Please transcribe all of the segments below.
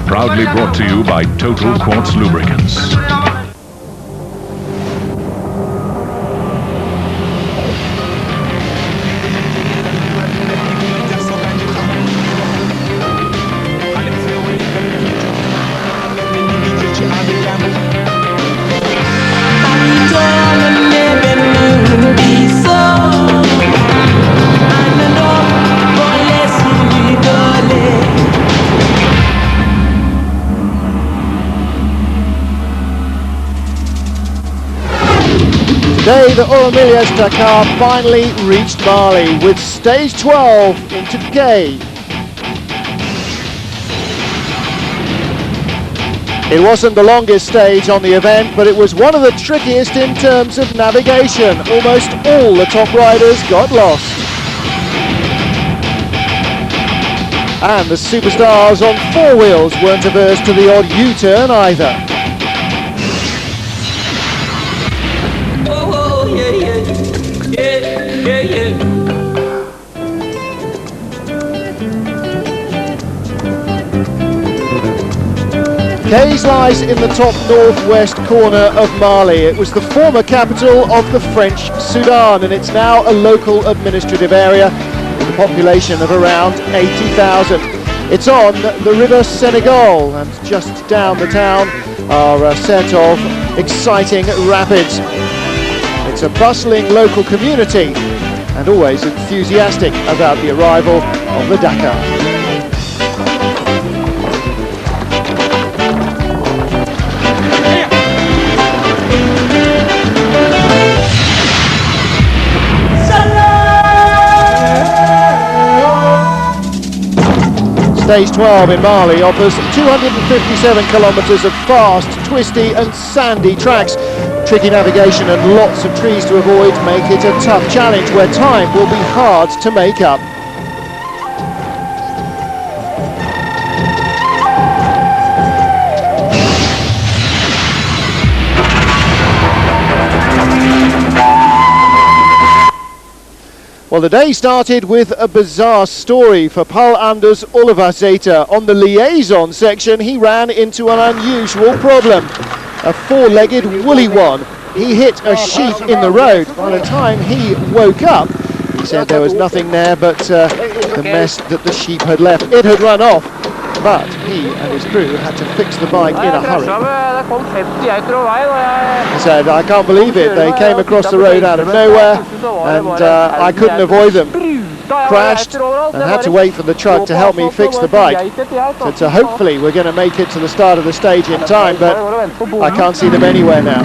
Proudly brought to you by Total Quartz Lubricants. Today, the Euromillions Dakar finally reached Mali with stage 12 into Gay. It wasn't the longest stage on the event, but it was one of the trickiest in terms of navigation. Almost all the top riders got lost. And the superstars on four wheels weren't averse to the odd U-turn either. Kayes lies in the top northwest corner of Mali. It was the former capital of the French Sudan, and it's now a local administrative area with a population of around 80,000. It's on the River Senegal, and just down the town are a set of exciting rapids. It's a bustling local community and always enthusiastic about the arrival of the Dakar. Stage 12 in Mali offers 257 kilometres of fast, twisty and sandy tracks. Tricky navigation and lots of trees to avoid make it a tough challenge where time will be hard to make up. Well, the day started with a bizarre story for Paul Anders Olivazeta. On the liaison section, he ran into an unusual problem. A four-legged woolly one. He hit a sheep in the road. By the time he woke up, he said there was nothing there but the mess that the sheep had left. It had run off, but he and his crew had to fix the bike in a hurry. He said, I can't believe it. They came across the road out of nowhere, and I couldn't avoid them. Crashed and had to wait for the truck to help me fix the bike. So hopefully we're going to make it to the start of the stage in time, but I can't see them anywhere now.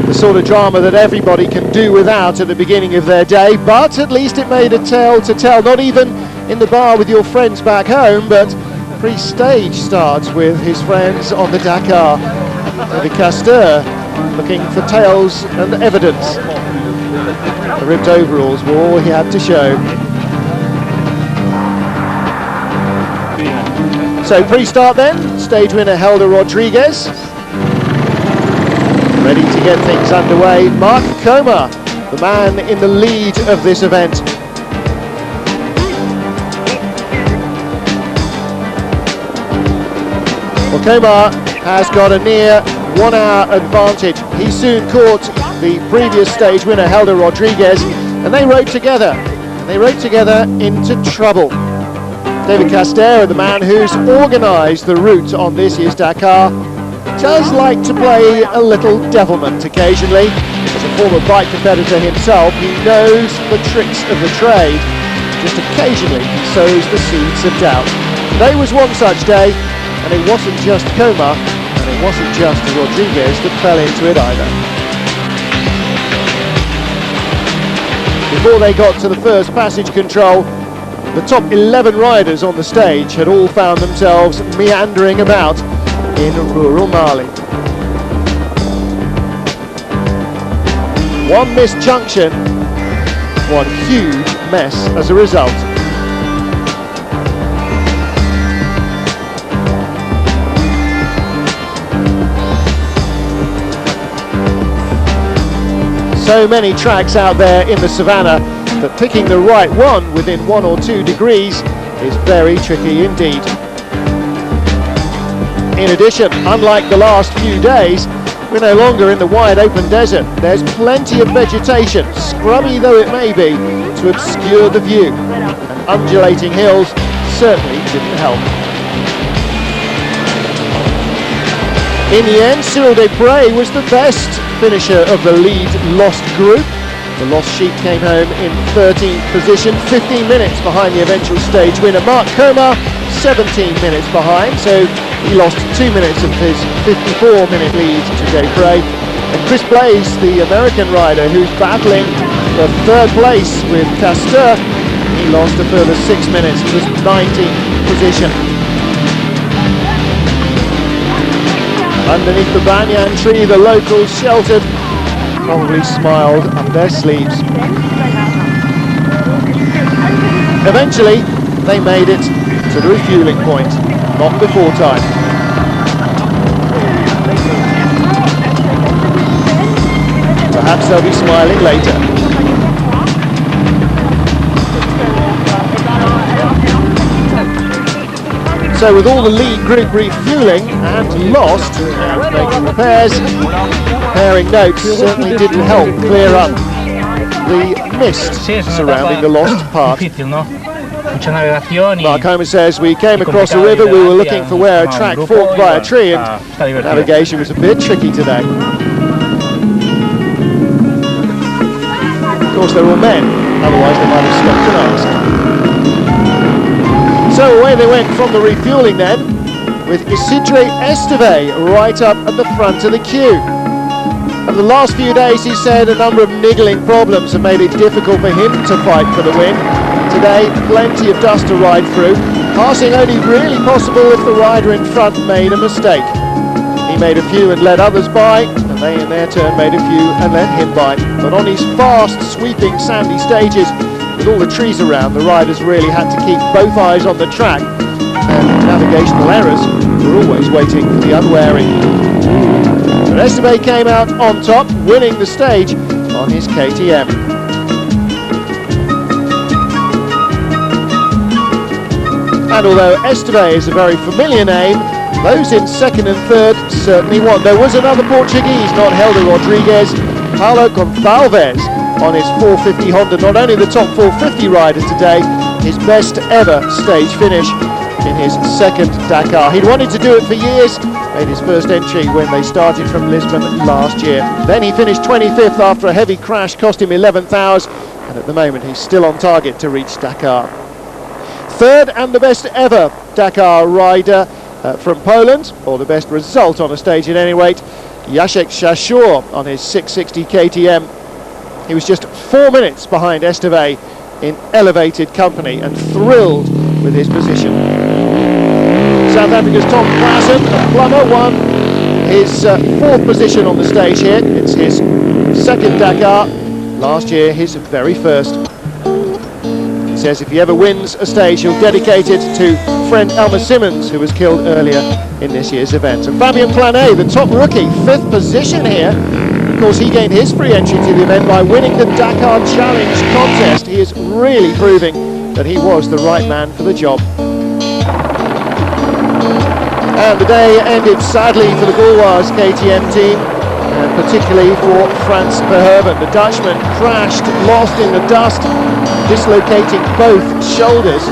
The sort of drama that everybody can do without at the beginning of their day, but at least it made a tale to tell, not even in the bar with your friends back home, but pre-stage starts with his friends on the Dakar. David Castor looking for tales and evidence. The ripped overalls were all he had to show. So pre-start then, stage winner Helder Rodriguez. Ready to get things underway, Mark Coma, the man in the lead of this event. Well, Coma has got a near 1 hour advantage. He soon caught the previous stage winner Helder Rodriguez, and they rode together. Into trouble. David Castor, the man who's organised the route on this year's Dakar, does like to play a little devilment occasionally. As a former bike competitor himself, he knows the tricks of the trade. Just occasionally he sows the seeds of doubt. Today was one such day, and it wasn't just Coma, and it wasn't just Rodriguez that fell into it either. Before they got to the first passage control, the top 11 riders on the stage had all found themselves meandering about in rural Mali. One missed junction, one huge mess as a result. So many tracks out there in the savannah, but picking the right one within 1 or 2 degrees is very tricky indeed. In addition, unlike the last few days, we're no longer in the wide open desert. There's plenty of vegetation, scrubby though it may be, to obscure the view. And undulating hills certainly didn't help. In the end, Cyril Desprez was the best finisher of the lead lost group. The lost sheep came home in 13th position, 15 minutes behind the eventual stage winner. Mark Comer, 17 minutes behind, so he lost 2 minutes of his 54-minute lead to Desprez. And Chris Blaze, the American rider who's battling for 3rd place with Castor, he lost a further 6 minutes to his 19th position. Underneath the banyan tree, the locals sheltered probably smiled up their sleeves. Eventually, they made it to the refueling point, not before time. Perhaps they'll be smiling later. So with all the lead group refueling and lost and making repairs, preparing notes certainly didn't help clear up the mist surrounding the lost part. Mark Homer says, we came across the river, we were looking for where a track forked by a tree, and navigation was a bit tricky today. Of course, they were men, otherwise they might have stopped and asked. So away they went from the refueling then, with Isidre Esteve right up at the front of the queue. Over the last few days, he said, a number of niggling problems have made it difficult for him to fight for the win. Today, plenty of dust to ride through, passing only really possible if the rider in front made a mistake. He made a few and let others by, and they in their turn made a few and let him by. But on these fast, sweeping, sandy stages, with all the trees around, the riders really had to keep both eyes on the track, and navigational errors were always waiting for the unwary. But Esteve came out on top, winning the stage on his KTM. And although Esteve is a very familiar name, those in 2nd and 3rd certainly won. There was another Portuguese, not Helder Rodrigues, Paulo Gonçalves, on his 450 Honda, not only the top 450 rider today, his best ever stage finish in his 2nd Dakar. He'd wanted to do it for years, made his first entry when they started from Lisbon last year. Then he finished 25th after a heavy crash cost him 11th hours, and at the moment he's still on target to reach Dakar. 3rd and the best ever Dakar rider from Poland, or the best result on a stage at any rate, Jacek Szaszor on his 660 KTM. He was just 4 minutes behind Esteve in elevated company and thrilled with his position. South Africa's Tom Klassen, a plumber, won his 4th position on the stage here. It's his 2nd Dakar, last year his very first. He says if he ever wins a stage, he'll dedicate it to friend Elmer Simmons, who was killed earlier in this year's event. And Fabien Planet, the top rookie, 5th position here. Of course, he gained his free entry to the event by winning the Dakar Challenge contest. He is really proving that he was the right man for the job. And the day ended sadly for the Gauloise KTM team, and particularly for Frans Verhoeven. The Dutchman crashed, lost in the dust, dislocating both shoulders.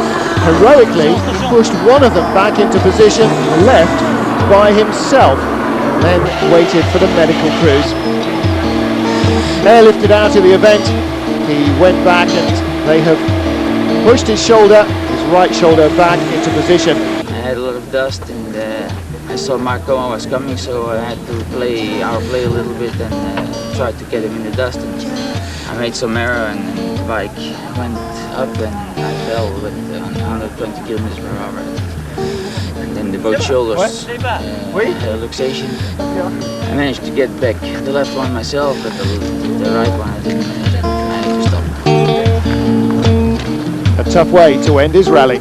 Heroically, he pushed one of them back into position, left by himself, then waited for the medical crews. Airlifted out of the event, he went back and they have pushed his shoulder, his right shoulder, back into position. I had a lot of dust and I saw Marco was coming, so I had to play a little bit and try to get him in the dust. And I made some error and the bike went up and I fell with 120 kilometers per hour. And then the both shoulders luxation. I managed to get back the left one myself, but the right one I didn't manage to stop. A tough way to end his rally.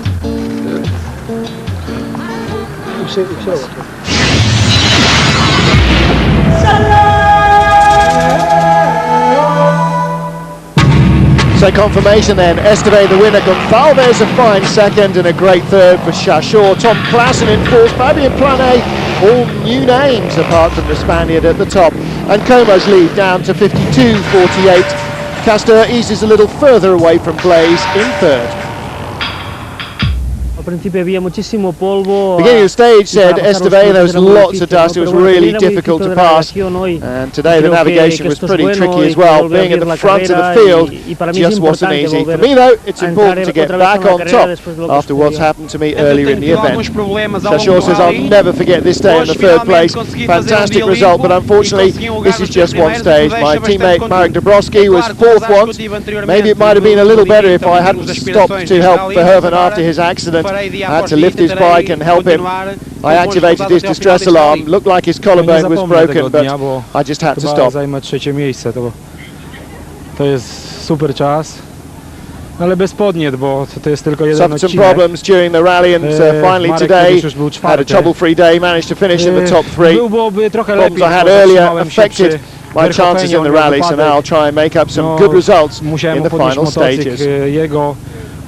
So confirmation then, Esteve the winner, Gonçalves a fine second and a great third for Chachot. Tom Klaassen in fourth, Fabien Planet, all new names apart from the Spaniard at the top. And Como's lead down to 52.48. Castor eases a little further away from Blaze in third. Beginning of the stage said Esteve, there was lots of dust, it was really difficult to pass, and today the navigation was pretty tricky as well. Being at the front of the field just wasn't easy. For me though, it's important to get back on top after what's happened to me earlier in the event. Chachot says, I'll never forget this day in the third place, fantastic result, but unfortunately this is just one stage. My teammate Marek Dabrowski was fourth once. Maybe it might have been a little better if I hadn't stopped to help Verhoeven after his accident. I had to lift his bike and help him. I activated his distress alarm. Looked like his collarbone was broken, but I just had to stop. To jest super czas, ale bez podniet, bo to jest tylko jeden Suffered some problems during the rally and finally today had a trouble-free day, managed to finish in the top three. Problems I had earlier affected my chances in the rally, so now I'll try and make up some good results in the final stages.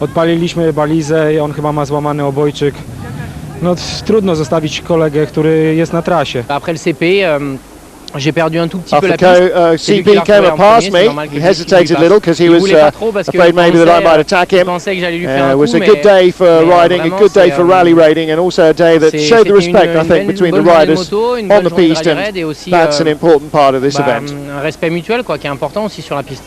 Odpaliliśmy balizę i on chyba ma złamany obojczyk. No trudno zostawić kolegę, który jest na trasie. Après le CP, j'ai perdu un tout petit peu la After piste. CP came past me, he hesitated a little because he was afraid maybe that I might attack him. It was a good day for riding, a good day for rally raiding, and also a day that showed the respect, I think, between the riders on the piste, and that's an important part of this event. Un respect mutuel, quoi, qui est important aussi sur la piste.